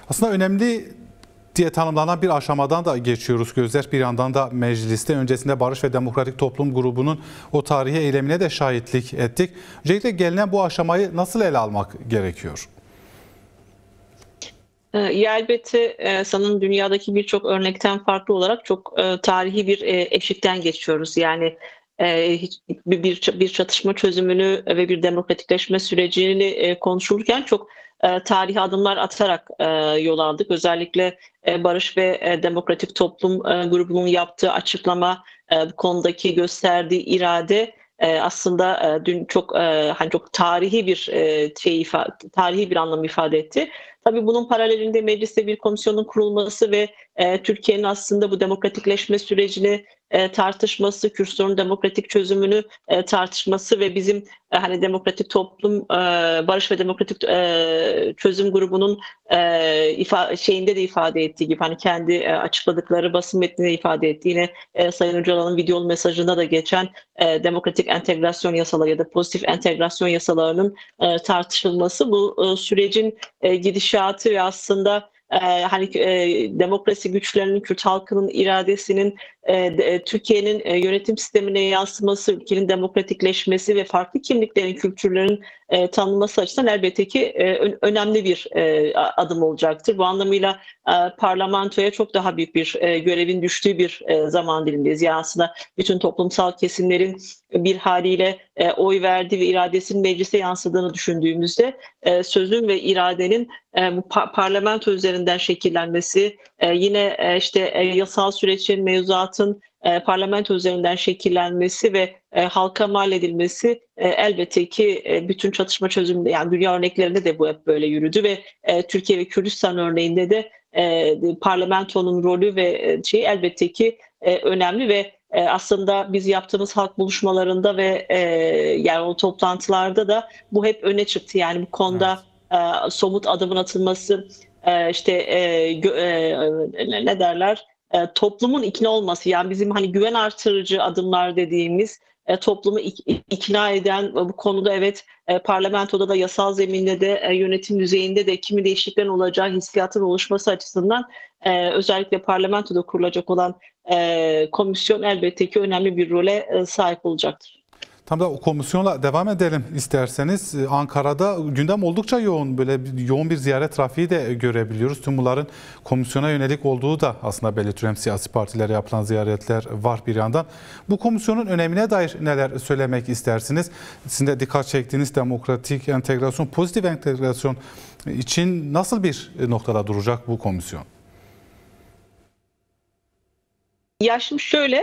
Aslında önemli diye tanımlanan bir aşamadan da geçiyoruz gözler. Bir yandan da mecliste öncesinde Barış ve Demokratik Toplum grubunun o tarihi eylemine de şahitlik ettik. Öncelikle gelinen bu aşamayı nasıl ele almak gerekiyor? Elbette sanırım dünyadaki birçok örnekten farklı olarak çok tarihi bir eşikten geçiyoruz. Yani bir çatışma çözümünü ve bir demokratikleşme sürecini konuşulurken çok tarihi adımlar atarak yol aldık. Özellikle Barış ve Demokratik Toplum grubunun yaptığı açıklama, bu konudaki gösterdiği irade aslında dün çok hani çok tarihi bir tarihi bir anlam ifade etti. Tabii bunun paralelinde mecliste bir komisyonun kurulması ve Türkiye'nin aslında bu demokratikleşme sürecini tartışması, Kürt sorunun demokratik çözümünü tartışması ve bizim hani Demokratik Toplum, Barış ve Demokratik Çözüm grubunun şeyinde de ifade ettiği gibi hani kendi açıkladıkları basın metninde ifade ettiği yine Sayın Öcalan'ın videolu mesajında da geçen demokratik entegrasyon yasaları ya da pozitif entegrasyon yasalarının tartışılması bu sürecin gidişatı ve aslında hani demokrasi güçlerinin, Kürt halkının iradesinin Türkiye'nin yönetim sistemine yansıması, ülkenin demokratikleşmesi ve farklı kimliklerin, kültürlerin tanınması açısından elbette ki önemli bir adım olacaktır. Bu anlamıyla parlamentoya çok daha büyük bir görevin düştüğü bir zaman dilimindeyiz. Yani aslında bütün toplumsal kesimlerin bir haliyle oy verdiği ve iradesinin meclise yansıdığını düşündüğümüzde sözün ve iradenin bu parlamento üzerinden şekillenmesi, yine işte yasal sürecin, mevzuatın parlamento üzerinden şekillenmesi ve halka mal edilmesi elbette ki bütün çatışma çözümü yani dünya örneklerinde de bu hep böyle yürüdü ve Türkiye ve Kürdistan örneğinde de parlamentonun rolü ve elbette ki önemli ve aslında biz yaptığımız halk buluşmalarında ve yani o toplantılarda da bu hep öne çıktı. Yani bu konuda somut adımın atılması, işte ne derler? Toplumun ikna olması, yani bizim hani güven artırıcı adımlar dediğimiz toplumu ikna eden bu konuda evet parlamentoda da yasal zeminde de yönetim düzeyinde de kimi değişikliklerin olacağı hissiyatın oluşması açısından özellikle parlamentoda kurulacak olan komisyon elbette ki önemli bir role sahip olacaktır. Tam da o komisyonla devam edelim isterseniz. Ankara'da gündem oldukça yoğun, böyle yoğun bir ziyaret trafiği de görebiliyoruz. Tüm bunların komisyona yönelik olduğu da aslında belirtiyor. Hem siyasi partilere yapılan ziyaretler var bir yandan. Bu komisyonun önemine dair neler söylemek istersiniz? Sizin de dikkat çektiğiniz demokratik entegrasyon, pozitif entegrasyon için nasıl bir noktada duracak bu komisyon? Ya şimdi şöyle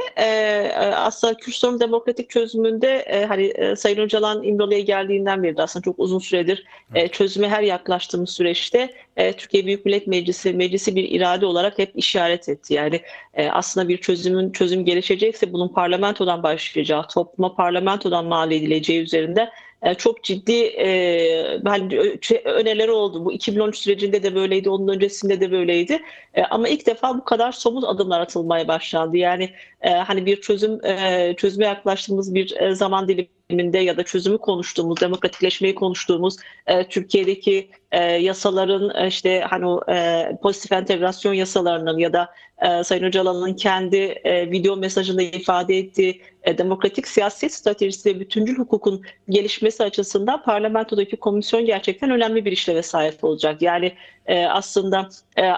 aslında Kürt sorunun demokratik çözümünde hani Sayın Öcalan İmralı'ya geldiğinden beri de aslında çok uzun süredir çözüme her yaklaştığımız süreçte Türkiye Büyük Millet Meclisi bir irade olarak hep işaret etti. Yani aslında bir çözüm gelişecekse bunun parlamentodan başlayacağı, topluma parlamentodan mal edileceği üzerinde çok ciddi önerileri oldu. Bu 2013 sürecinde de böyleydi, onun öncesinde de böyleydi. Ama ilk defa bu kadar somut adımlar atılmaya başlandı. Yani hani bir çözüme yaklaştığımız bir zaman diliminde ya da çözümü konuştuğumuz, demokratikleşmeyi konuştuğumuz Türkiye'deki yasaların işte hani o pozitif entegrasyon yasalarının ya da Sayın Öcalan'ın kendi video mesajında ifade ettiği demokratik siyaset stratejisi ve bütüncül hukukun gelişmesi açısından parlamentodaki komisyon gerçekten önemli bir işleve sahip olacak. Yani aslında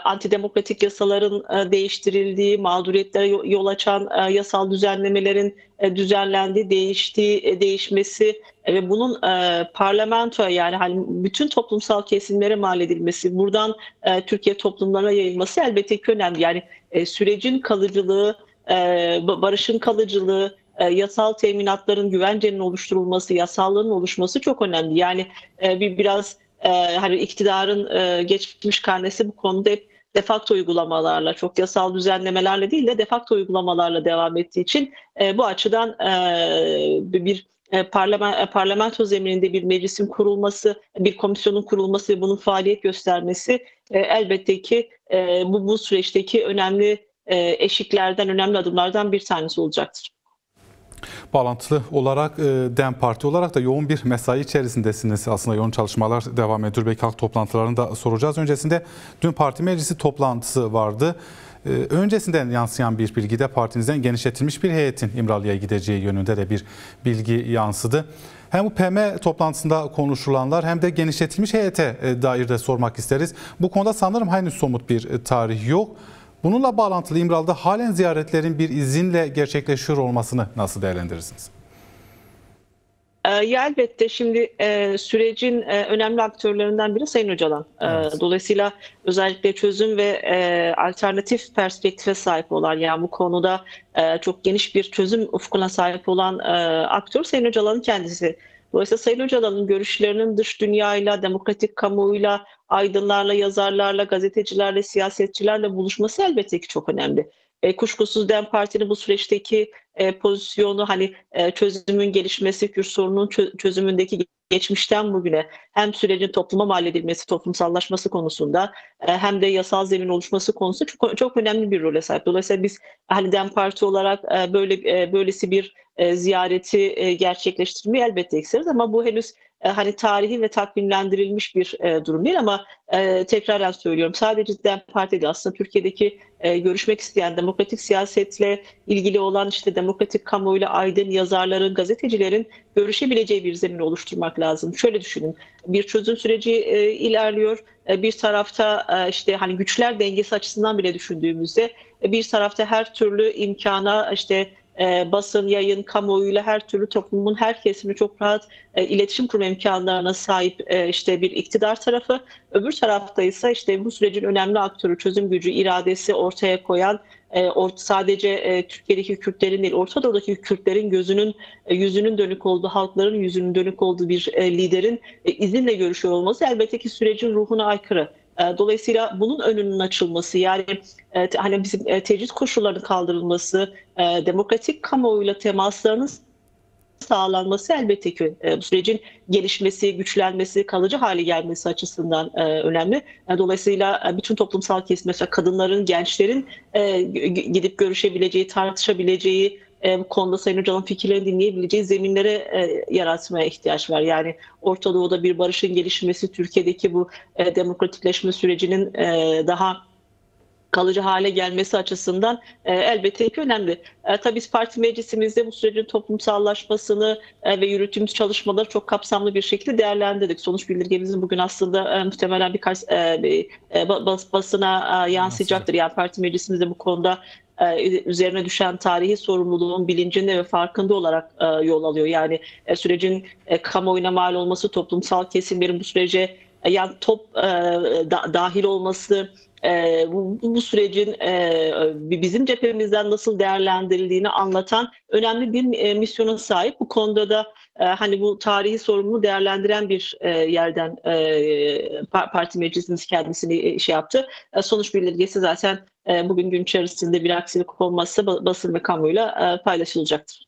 antidemokratik yasaların değiştirildiği, mağduriyetlere yol açan yasal düzenlemelerin düzenlendiği, değişmesi ve bunun parlamentoya yani hani bütün toplumsal kesimlere mal edilmesi, buradan Türkiye toplumlarına yayılması elbette ki önemli. Yani sürecin kalıcılığı, barışın kalıcılığı, yasal teminatların güvencenin oluşturulması, yasallığın oluşması çok önemli. Yani biraz hani iktidarın geçmiş karnesi bu konuda hep de facto uygulamalarla, çok yasal düzenlemelerle değil de de facto uygulamalarla devam ettiği için bu açıdan bir parlamento zemininde bir meclisin kurulması, bir komisyonun kurulması ve bunun faaliyet göstermesi elbette ki bu süreçteki önemli eşiklerden, önemli adımlardan bir tanesi olacaktır. Bağlantılı olarak DEM Parti olarak da yoğun bir mesai içerisindesiniz. Aslında yoğun çalışmalar devam ediyor. Belki halk toplantılarını da soracağız. Öncesinde dün parti meclisi toplantısı vardı. Öncesinden yansıyan bir bilgide partinizden genişletilmiş bir heyetin İmralı'ya gideceği yönünde de bir bilgi yansıdı. Hem bu PM toplantısında konuşulanlar hem de genişletilmiş heyete dair de sormak isteriz. Bu konuda sanırım henüz somut bir tarih yok. Bununla bağlantılı İmralı'da halen ziyaretlerin bir izinle gerçekleşiyor olmasını nasıl değerlendirirsiniz? Ya elbette şimdi sürecin önemli aktörlerinden biri Sayın Öcalan. Evet. Dolayısıyla özellikle çözüm ve alternatif perspektife sahip olan, yani bu konuda çok geniş bir çözüm ufkuna sahip olan aktör Sayın Öcalan'ın kendisi. Dolayısıyla Sayın Öcalan'ın görüşlerinin dış dünyayla, demokratik kamuoyuyla, aydınlarla, yazarlarla, gazetecilerle, siyasetçilerle buluşması elbette ki çok önemli. Kuşkusuz DEM Parti'nin bu süreçteki pozisyonu, hani çözümün gelişmesi, Kürt sorunun çözümündeki geçmişten bugüne hem sürecin topluma mal edilmesi, toplumsallaşması konusunda hem de yasal zemin oluşması konusunda çok önemli bir role sahip. Dolayısıyla biz hani DEM Parti olarak böylesi bir ziyareti gerçekleştirmeyi elbette isteriz, ama bu henüz hani tarihi ve takvimlendirilmiş bir durum değil, ama tekraren söylüyorum, sadece DEM Parti değil, aslında Türkiye'deki görüşmek isteyen, demokratik siyasetle ilgili olan, işte demokratik kamuoyuyla aydın yazarların, gazetecilerin görüşebileceği bir zemin oluşturmak lazım. Şöyle düşünün, bir çözüm süreci ilerliyor. Bir tarafta işte hani güçler dengesi açısından bile düşündüğümüzde bir tarafta her türlü imkana, işte basın, yayın, kamuoyuyla her türlü toplumun her kesimine çok rahat iletişim kurma imkanlarına sahip işte bir iktidar tarafı. Öbür tarafta ise işte bu sürecin önemli aktörü, çözüm gücü, iradesi ortaya koyan, sadece Türkiye'deki Kürtlerin değil, Orta Doğu'daki Kürtlerin yüzünün dönük olduğu, halkların yüzünün dönük olduğu bir liderin izinle görüşüyor olması elbette ki sürecin ruhuna aykırı. Dolayısıyla bunun önünün açılması, yani hani bizim tecrit koşullarının kaldırılması, demokratik kamuoyuyla temaslarının sağlanması elbette ki bu sürecin gelişmesi, güçlenmesi, kalıcı hale gelmesi açısından önemli. Dolayısıyla bütün toplumsal kesim, mesela kadınların, gençlerin gidip görüşebileceği, tartışabileceği, bu konuda Sayın Öcalan'ın fikirlerini dinleyebileceği zeminlere yaratmaya ihtiyaç var. Yani Orta Doğu'da bir barışın gelişmesi, Türkiye'deki bu demokratikleşme sürecinin daha kalıcı hale gelmesi açısından elbette ki önemli. Tabii biz parti meclisimizde bu sürecin toplumsallaşmasını ve yürüttüğümüz çalışmaları çok kapsamlı bir şekilde değerlendirdik. Sonuç bildirgemizin bugün aslında muhtemelen birkaç basına yansıyacaktır. Yani parti meclisimizde bu konuda üzerine düşen tarihi sorumluluğun bilincinde ve farkında olarak yol alıyor. Yani sürecin kamuoyuna mal olması, toplumsal kesimlerin bu sürece yani dahil olması, bu sürecin bizim cephemizden nasıl değerlendirildiğini anlatan önemli bir misyona sahip. Bu konuda da hani bu tarihi sorumluluğu değerlendiren bir yerden parti meclisimiz kendisini şey yaptı. Sonuç bildirgesi zaten bugün gün içerisinde bir aksilik olmazsa basın ve kamuoyuyla paylaşılacaktır.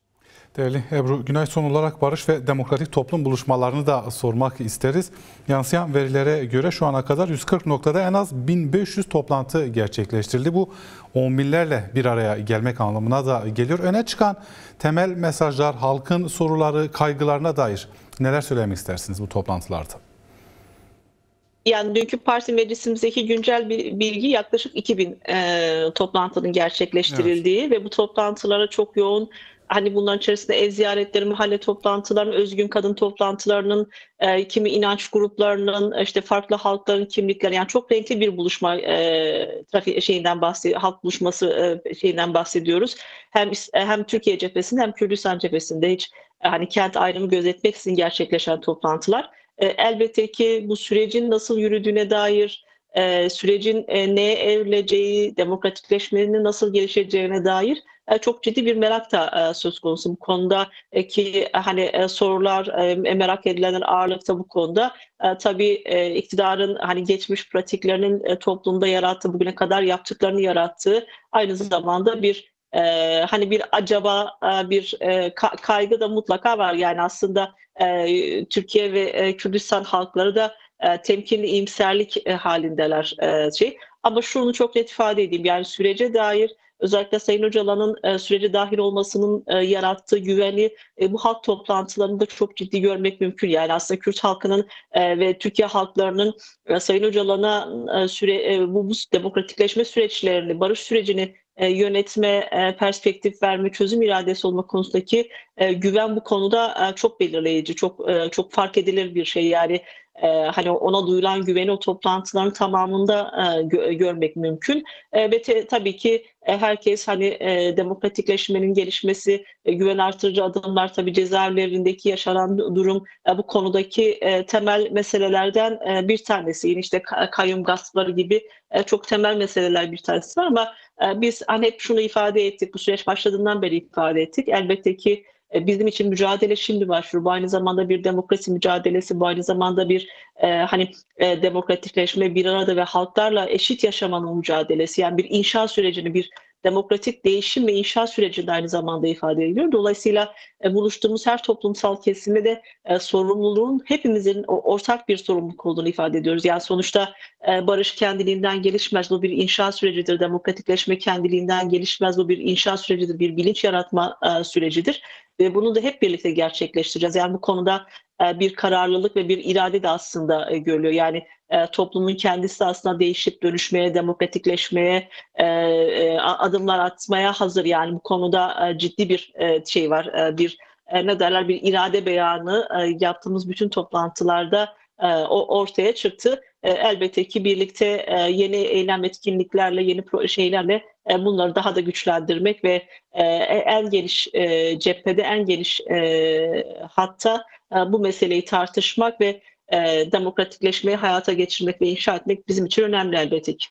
Değerli Ebru Günay, son olarak barış ve demokratik toplum buluşmalarını da sormak isteriz. Yansıyan verilere göre şu ana kadar 140 noktada en az 1500 toplantı gerçekleştirildi. Bu on binlerle bir araya gelmek anlamına da geliyor. Öne çıkan temel mesajlar, halkın soruları, kaygılarına dair neler söylemek istersiniz bu toplantılarda? Yani dünkü parti meclisimizdeki güncel bir bilgi, yaklaşık 2000 toplantının Evet. gerçekleştirildiği ve bu toplantılara çok yoğun, hani bunların içerisinde ev ziyaretleri, mahalle toplantılarının, özgün kadın toplantılarının, kimi inanç gruplarının, işte farklı halkların kimlikleri, yani çok renkli bir buluşma halk buluşması şeyinden bahsediyoruz. Hem Türkiye cephesinde hem Kürdistan cephesinde hiç hani kent ayrımı gözetmeksizin gerçekleşen toplantılar. Elbette ki bu sürecin nasıl yürüdüğüne dair, sürecin neye evrileceği, demokratikleşmenin nasıl gelişeceğine dair çok ciddi bir merak da söz konusu bu konuda, ki hani sorular, merak edilenler ağırlıkta bu konuda. Tabii iktidarın hani geçmiş pratiklerinin toplumda yarattığı, bugüne kadar yaptıklarını yarattığı, aynı zamanda bir hani bir acaba bir kaygı da mutlaka var. Yani aslında Türkiye ve Kürdistan halkları da temkinli iyimserlik halindeler. Ama şunu çok net ifade edeyim, yani sürece dair özellikle Sayın Öcalan'ın sürece dahil olmasının yarattığı güveni bu halk toplantılarında çok ciddi görmek mümkün. Yani aslında Kürt halkının ve Türkiye halklarının Sayın Öcalan'a bu demokratikleşme süreçlerini, barış sürecini yönetme, perspektif verme, çözüm iradesi olma konusundaki güven bu konuda çok belirleyici, çok fark edilir bir şey. Yani hani ona duyulan güveni o toplantıların tamamında görmek mümkün. Tabii ki herkes hani demokratikleşmenin gelişmesi, güven artırıcı adımlar, tabii cezaevlerindeki yaşanan durum bu konudaki temel meselelerden bir tanesi. Yine işte kayyum gaspları gibi çok temel meseleler bir tanesi var ama biz hani hep şunu ifade ettik, bu süreç başladığından beri ifade ettik. Elbette ki bizim için mücadele şimdi başlıyor. Bu aynı zamanda bir demokrasi mücadelesi, bu aynı zamanda bir demokratikleşme, bir arada ve halklarla eşit yaşamanın mücadelesi. Yani bir inşa sürecini, bir demokratik değişim ve inşa sürecini aynı zamanda ifade ediyor. Dolayısıyla buluştuğumuz her toplumsal kesime de sorumluluğun hepimizin ortak bir sorumluluk olduğunu ifade ediyoruz. Yani sonuçta barış kendiliğinden gelişmez. Bu bir inşa sürecidir. Demokratikleşme kendiliğinden gelişmez. Bu bir inşa sürecidir. Bir bilinç yaratma sürecidir. Ve bunu da hep birlikte gerçekleştireceğiz. Yani bu konuda bir kararlılık ve bir irade de aslında görülüyor. Yani toplumun kendisi aslında değişip dönüşmeye, demokratikleşmeye, adımlar atmaya hazır. Yani bu konuda ciddi bir şey var. Ne derler, bir irade beyanı yaptığımız bütün toplantılarda o ortaya çıktı. Elbette ki birlikte yeni eylem etkinliklerle, yeni şeylerle bunları daha da güçlendirmek ve en geniş cephede, en geniş hatta bu meseleyi tartışmak ve demokratikleşmeyi hayata geçirmek ve inşa etmek bizim için önemli elbette ki.